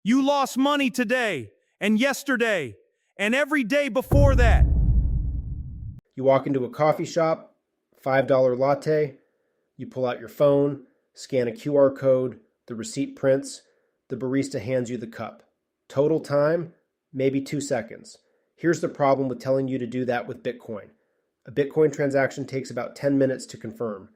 You lost money today, and yesterday, and every day before that. You walk into a coffee shop, $5 latte, you pull out your phone, scan a QR code, the receipt prints, the barista hands you the cup. Total time, maybe 2 seconds. Here's the problem with telling you to do that with Bitcoin. A Bitcoin transaction takes about 10 minutes to confirm.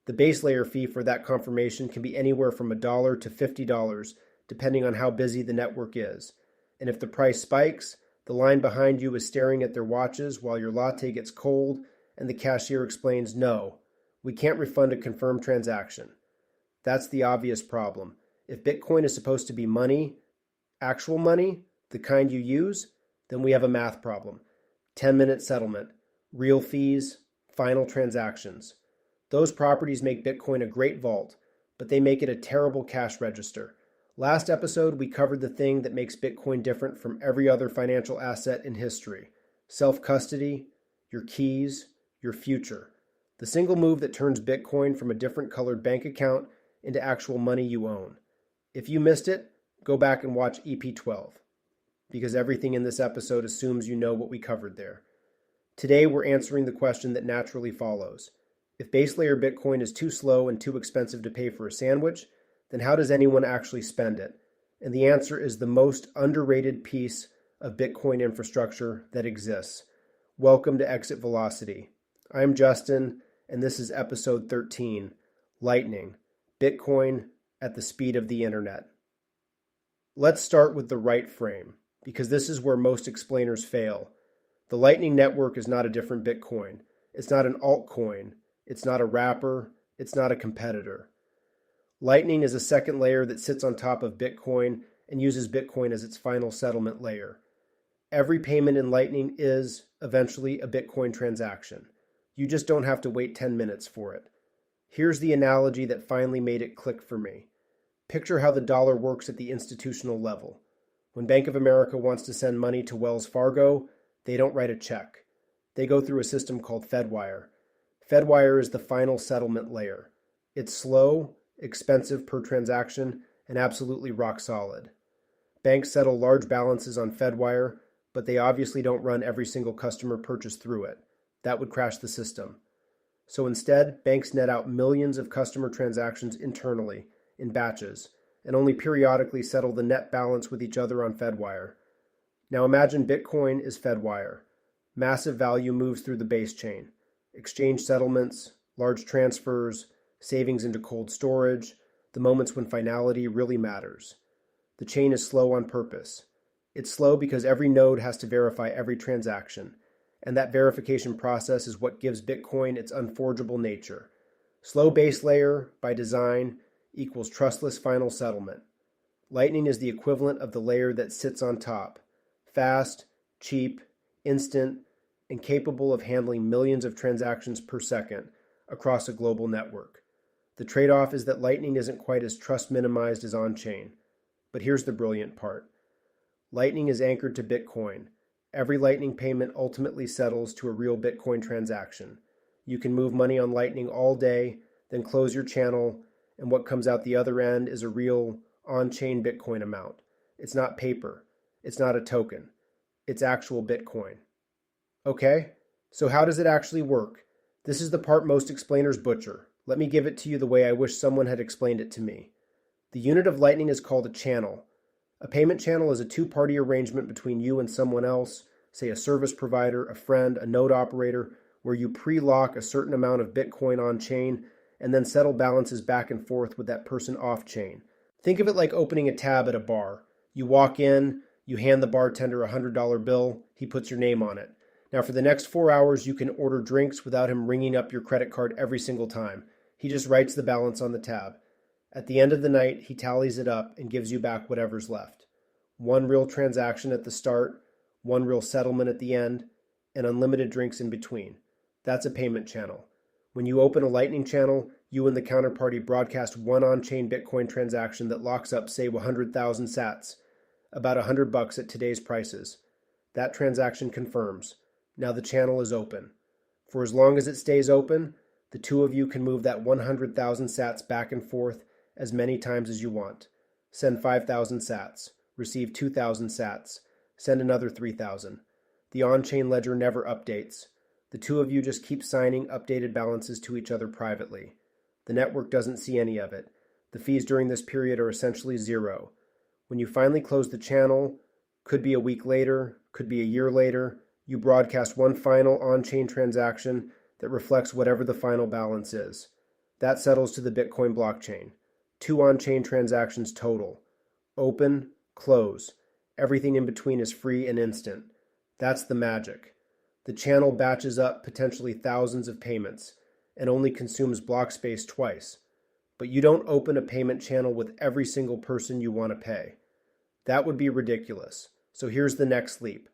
The base layer fee for that confirmation can be anywhere from $1 to $50, depending on how busy the network is. And if the price spikes, the line behind you is staring at their watches while your latte gets cold and the cashier explains, no, we can't refund a confirmed transaction. That's the obvious problem. If Bitcoin is supposed to be money, actual money, the kind you use, then we have a math problem. 10-minute settlement, real fees, final transactions. Those properties make Bitcoin a great vault, but they make it a terrible cash register. Last episode, we covered the thing that makes Bitcoin different from every other financial asset in history. Self-custody, your keys, your future. The single move that turns Bitcoin from a different colored bank account into actual money you own. If you missed it, go back and watch EP12, because everything in this episode assumes you know what we covered there. Today, we're answering the question that naturally follows. If base layer Bitcoin is too slow and too expensive to pay for a sandwich, then how does anyone actually spend it? And the answer is the most underrated piece of Bitcoin infrastructure that exists. Welcome to Exit Velocity. I'm Justin, and this is episode 13, Lightning, Bitcoin at the speed of the internet. Let's start with the right frame, because this is where most explainers fail. The Lightning Network is not a different Bitcoin. It's not an altcoin. It's not a wrapper. It's not a competitor. Lightning is a second layer that sits on top of Bitcoin and uses Bitcoin as its final settlement layer. Every payment in Lightning is, eventually, a Bitcoin transaction. You just don't have to wait 10 minutes for it. Here's the analogy that finally made it click for me. Picture how the dollar works at the institutional level. When Bank of America wants to send money to Wells Fargo, they don't write a check. They go through a system called Fedwire. Fedwire is the final settlement layer. It's slow, expensive per transaction, and absolutely rock solid. Banks settle large balances on Fedwire, but they obviously don't run every single customer purchase through it. That would crash the system. So instead, banks net out millions of customer transactions internally, in batches, and only periodically settle the net balance with each other on Fedwire. Now imagine Bitcoin is Fedwire. Massive value moves through the base chain. Exchange settlements, large transfers, savings into cold storage, the moments when finality really matters. The chain is slow on purpose. It's slow because every node has to verify every transaction, and that verification process is what gives Bitcoin its unforgeable nature. Slow base layer, by design, equals trustless final settlement. Lightning is the equivalent of the layer that sits on top. Fast, cheap, instant, and capable of handling millions of transactions per second across a global network. The trade-off is that Lightning isn't quite as trust-minimized as on-chain. But here's the brilliant part. Lightning is anchored to Bitcoin. Every Lightning payment ultimately settles to a real Bitcoin transaction. You can move money on Lightning all day, then close your channel, and what comes out the other end is a real on-chain Bitcoin amount. It's not paper. It's not a token. It's actual Bitcoin. Okay, so how does it actually work? This is the part most explainers butcher. Let me give it to you the way I wish someone had explained it to me. The unit of Lightning is called a channel. A payment channel is a two-party arrangement between you and someone else, say a service provider, a friend, a node operator, where you pre-lock a certain amount of Bitcoin on-chain and then settle balances back and forth with that person off-chain. Think of it like opening a tab at a bar. You walk in, you hand the bartender a $100 bill, he puts your name on it. Now for the next 4 hours, you can order drinks without him ringing up your credit card every single time. He just writes the balance on the tab. At the end of the night, he tallies it up and gives you back whatever's left. One real transaction at the start, one real settlement at the end, and unlimited drinks in between. That's a payment channel. When you open a Lightning channel, you and the counterparty broadcast one on-chain Bitcoin transaction that locks up, say, 100,000 sats, about $100 at today's prices. That transaction confirms. Now the channel is open. For as long as it stays open, the two of you can move that 100,000 sats back and forth as many times as you want. Send 5,000 sats. receive 2,000 sats, send another 3,000. The on-chain ledger never updates. The two of you just keep signing updated balances to each other privately. The network doesn't see any of it. The fees during this period are essentially zero. When you finally close the channel, could be a week later, could be a year later, you broadcast one final on-chain transaction that reflects whatever the final balance is. That settles to the Bitcoin blockchain. 2 on-chain transactions total. Open, close. Everything in between is free and instant. That's the magic. The channel batches up potentially thousands of payments and only consumes block space twice. But you don't open a payment channel with every single person you want to pay. That would be ridiculous. So here's the next leap.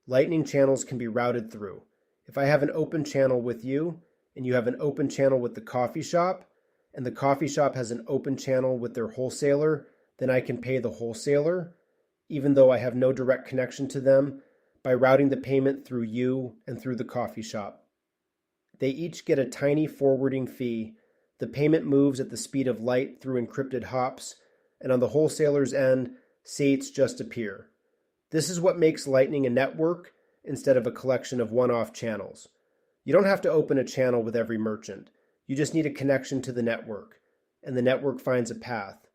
Lightning channels can be routed through. If I have an open channel with you, and you have an open channel with the coffee shop, and the coffee shop has an open channel with their wholesaler, then I can pay the wholesaler, even though I have no direct connection to them, by routing the payment through you and through the coffee shop. They each get a tiny forwarding fee. The payment moves at the speed of light through encrypted hops, and on the wholesaler's end, sates just appear. This is what makes Lightning a network instead of a collection of one-off channels. You don't have to open a channel with every merchant. You just need a connection to the network, and the network finds a path.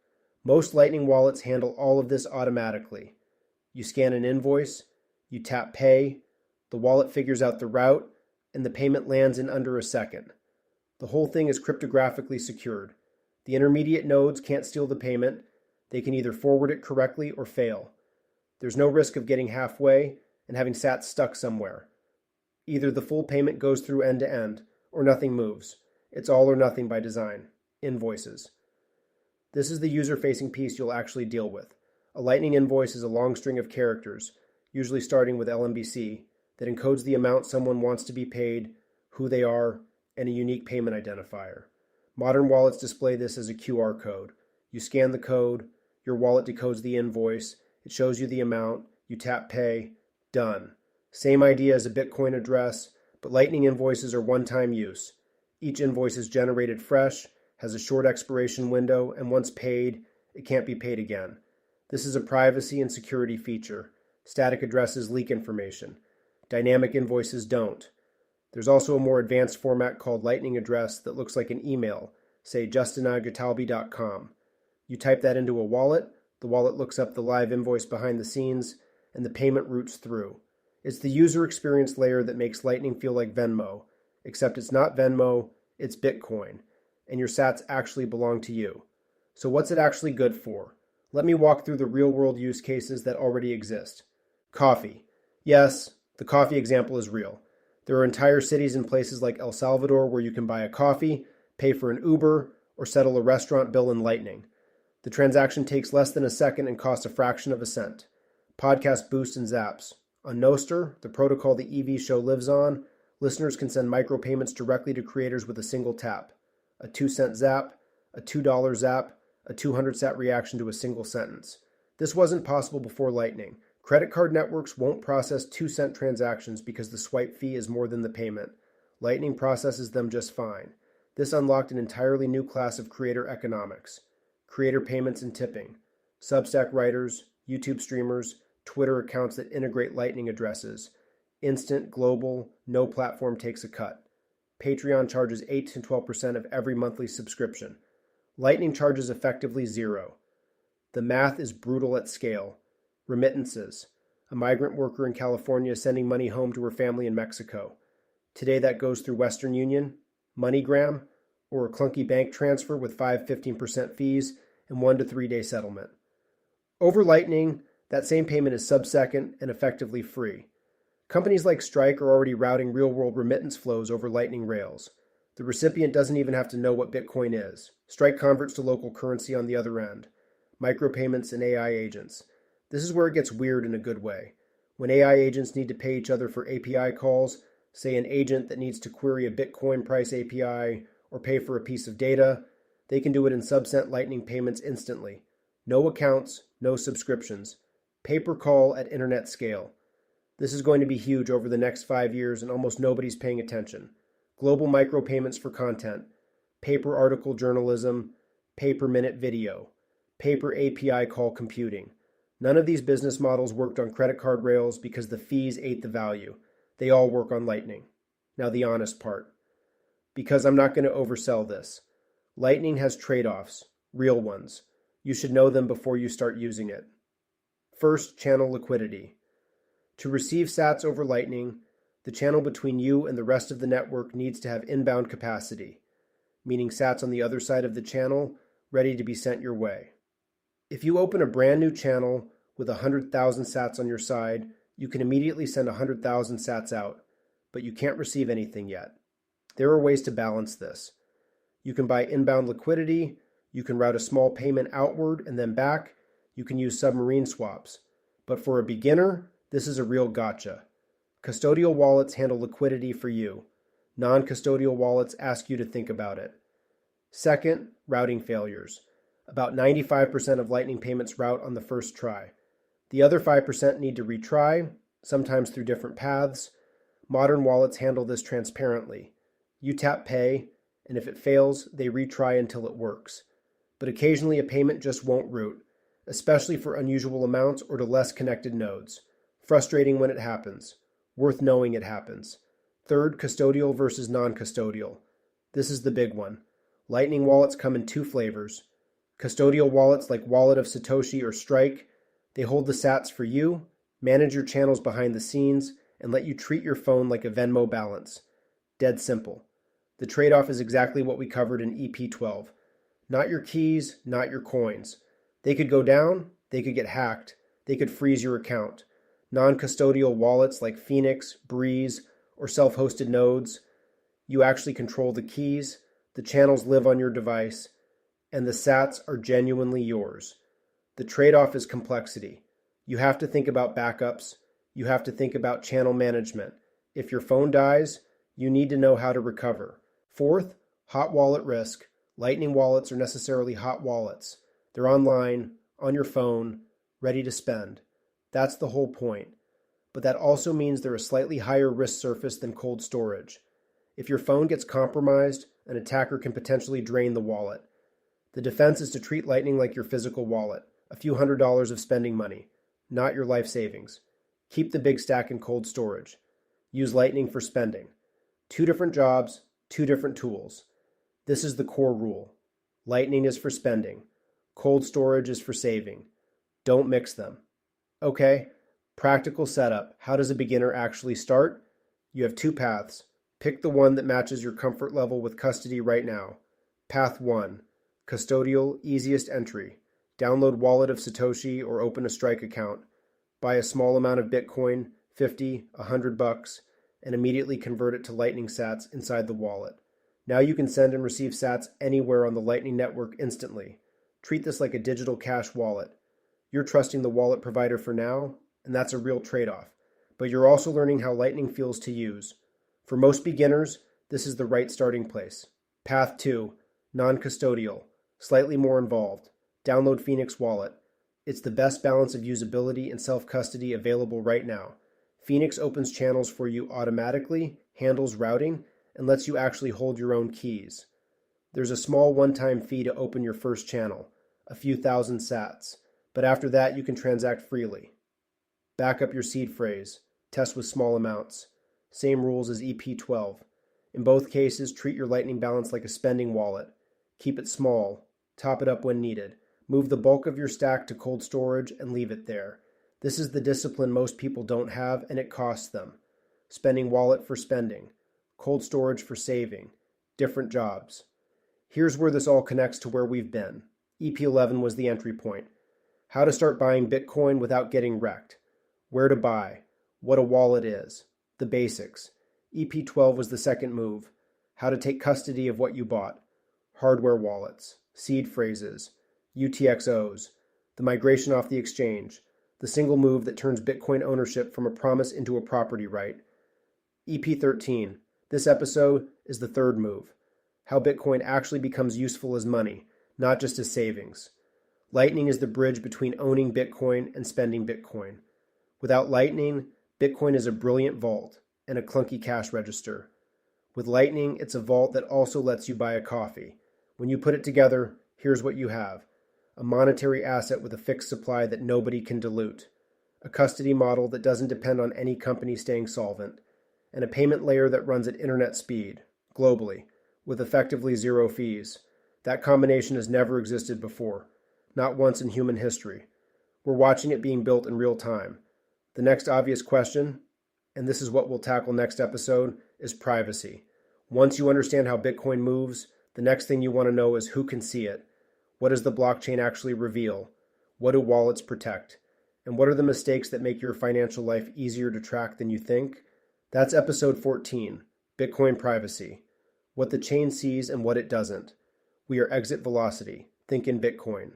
Most Lightning wallets handle all of this automatically. You scan an invoice, you tap pay, the wallet figures out the route, and the payment lands in under a second. The whole thing is cryptographically secured. The intermediate nodes can't steal the payment. They can either forward it correctly or fail. There's no risk of getting halfway and having sats stuck somewhere. Either the full payment goes through end to end, or nothing moves. It's all or nothing by design. Invoices. This is the user-facing piece you'll actually deal with. A Lightning invoice is a long string of characters, usually starting with LMBC, that encodes the amount someone wants to be paid, who they are, and a unique payment identifier. Modern wallets display this as a QR code. You scan the code, your wallet decodes the invoice, it shows you the amount, you tap pay, done. Same idea as a Bitcoin address, but Lightning invoices are one-time use. Each invoice is generated fresh, has a short expiration window, and once paid, it can't be paid again. This is a privacy and security feature. Static addresses leak information. Dynamic invoices don't. There's also a more advanced format called Lightning address that looks like an email, say justinagatalbi.com. You type that into a wallet, the wallet looks up the live invoice behind the scenes, and the payment routes through. It's the user experience layer that makes Lightning feel like Venmo, except it's not Venmo, it's Bitcoin, and your sats actually belong to you. So what's it actually good for? Let me walk through the real-world use cases that already exist. Coffee. Yes, the coffee example is real. There are entire cities and places like El Salvador where you can buy a coffee, pay for an Uber, or settle a restaurant bill in Lightning. The transaction takes less than a second and costs a fraction of a cent. Podcast Boost and Zaps. On Nostr, the protocol the EV show lives on, listeners can send micropayments directly to creators with a single tap. A 2-cent zap, a $2 zap, a 200 sat reaction to a single sentence. This wasn't possible before Lightning. Credit card networks won't process 2-cent transactions because the swipe fee is more than the payment. Lightning processes them just fine. This unlocked an entirely new class of creator economics. Creator payments and tipping. Substack writers, YouTube streamers, Twitter accounts that integrate Lightning addresses. Instant, global, no platform takes a cut. Patreon charges 8 to 12% of every monthly subscription. Lightning charges effectively zero. The math is brutal at scale. Remittances. A migrant worker in California sending money home to her family in Mexico. Today that goes through Western Union, MoneyGram, or a clunky bank transfer with 15% fees and 1 to 3 day settlement. Over Lightning, that same payment is sub-second and effectively free. Companies like Strike are already routing real-world remittance flows over Lightning rails. The recipient doesn't even have to know what Bitcoin is. Strike converts to local currency on the other end. Micropayments and AI agents. This is where it gets weird in a good way. When AI agents need to pay each other for API calls, say an agent that needs to query a Bitcoin price API or pay for a piece of data, they can do it in sub-cent Lightning payments instantly. No accounts, no subscriptions. Pay-per-call at internet scale. This is going to be huge over the next 5 years and almost nobody's paying attention. Global micropayments for content. Pay-per-article journalism. Pay-per-minute video. Pay-per-API call computing. None of these business models worked on credit card rails because the fees ate the value. They all work on Lightning. Now the honest part. Because I'm not going to oversell this. Lightning has trade-offs, real ones. You should know them before you start using it. First, channel liquidity. To receive sats over Lightning, the channel between you and the rest of the network needs to have inbound capacity, meaning sats on the other side of the channel ready to be sent your way. If you open a brand new channel with 100,000 sats on your side, you can immediately send 100,000 sats out, but you can't receive anything yet. There are ways to balance this. You can buy inbound liquidity, you can route a small payment outward and then back, you can use submarine swaps. But for a beginner, this is a real gotcha. Custodial wallets handle liquidity for you. Non-custodial wallets ask you to think about it. Second, routing failures. About 95% of Lightning payments route on the first try. The other 5% need to retry, sometimes through different paths. Modern wallets handle this transparently. You tap pay, and if it fails, they retry until it works. But occasionally a payment just won't route, especially for unusual amounts or to less connected nodes. Frustrating when it happens. Worth knowing it happens. Third, custodial versus non-custodial. This is the big one. Lightning wallets come in two flavors. Custodial wallets like Wallet of Satoshi or Strike, they hold the sats for you, manage your channels behind the scenes, and let you treat your phone like a Venmo balance. Dead simple. The trade-off is exactly what we covered in EP12. Not your keys, not your coins. They could go down, they could get hacked, they could freeze your account. Non-custodial wallets like Phoenix, Breeze, or self-hosted nodes, you actually control the keys, the channels live on your device, and the sats are genuinely yours. The trade-off is complexity. You have to think about backups. You have to think about channel management. If your phone dies, you need to know how to recover. Fourth, hot wallet risk. Lightning wallets are necessarily hot wallets. They're online, on your phone, ready to spend. That's the whole point. But that also means they're a slightly higher risk surface than cold storage. If your phone gets compromised, an attacker can potentially drain the wallet. The defense is to treat Lightning like your physical wallet, a few $100s of spending money, not your life savings. Keep the big stack in cold storage. Use Lightning for spending. 2 different jobs, 2 different tools. This is the core rule. Lightning is for spending. Cold storage is for saving. Don't mix them. Okay, practical setup. How does a beginner actually start? You have 2 paths. Pick the one that matches your comfort level with custody right now. Path 1. Custodial, easiest entry. Download Wallet of Satoshi or open a Strike account. Buy a small amount of Bitcoin, 50, $100, and immediately convert it to Lightning sats inside the wallet. Now you can send and receive sats anywhere on the Lightning network instantly. Treat this like a digital cash wallet. You're trusting the wallet provider for now, and that's a real trade-off. But you're also learning how Lightning feels to use. For most beginners, this is the right starting place. Path 2, non-custodial, slightly more involved. Download Phoenix Wallet. It's the best balance of usability and self-custody available right now. Phoenix opens channels for you automatically, handles routing, and lets you actually hold your own keys. There's a small one-time fee to open your first channel, a few thousand sats, but after that you can transact freely. Back up your seed phrase. Test with small amounts. Same rules as EP12. In both cases, treat your Lightning balance like a spending wallet. Keep it small. Top it up when needed. Move the bulk of your stack to cold storage and leave it there. This is the discipline most people don't have, and it costs them. Spending wallet for spending. Cold storage for saving. Different jobs. Here's where this all connects to where we've been. EP11 was the entry point. How to start buying Bitcoin without getting wrecked. Where to buy. What a wallet is. The basics. EP12 was the second move. How to take custody of what you bought. Hardware wallets. Seed phrases. UTXOs. The migration off the exchange. The single move that turns Bitcoin ownership from a promise into a property right. EP13. This episode is the third move. How Bitcoin actually becomes useful as money, not just as savings. Lightning is the bridge between owning Bitcoin and spending Bitcoin. Without Lightning, Bitcoin is a brilliant vault and a clunky cash register. With Lightning, it's a vault that also lets you buy a coffee. When you put it together, here's what you have. a monetary asset with a fixed supply that nobody can dilute, a custody model that doesn't depend on any company staying solvent, and a payment layer that runs at internet speed, globally, with effectively zero fees. That combination has never existed before, not once in human history. We're watching it being built in real time. The next obvious question, and this is what we'll tackle next episode, is privacy. Once you understand how Bitcoin moves, the next thing you want to know is who can see it. What does the blockchain actually reveal? What do wallets protect? And what are the mistakes that make your financial life easier to track than you think? That's episode 14, Bitcoin Privacy. What the chain sees and what it doesn't. We are Exit Velocity. Think in Bitcoin.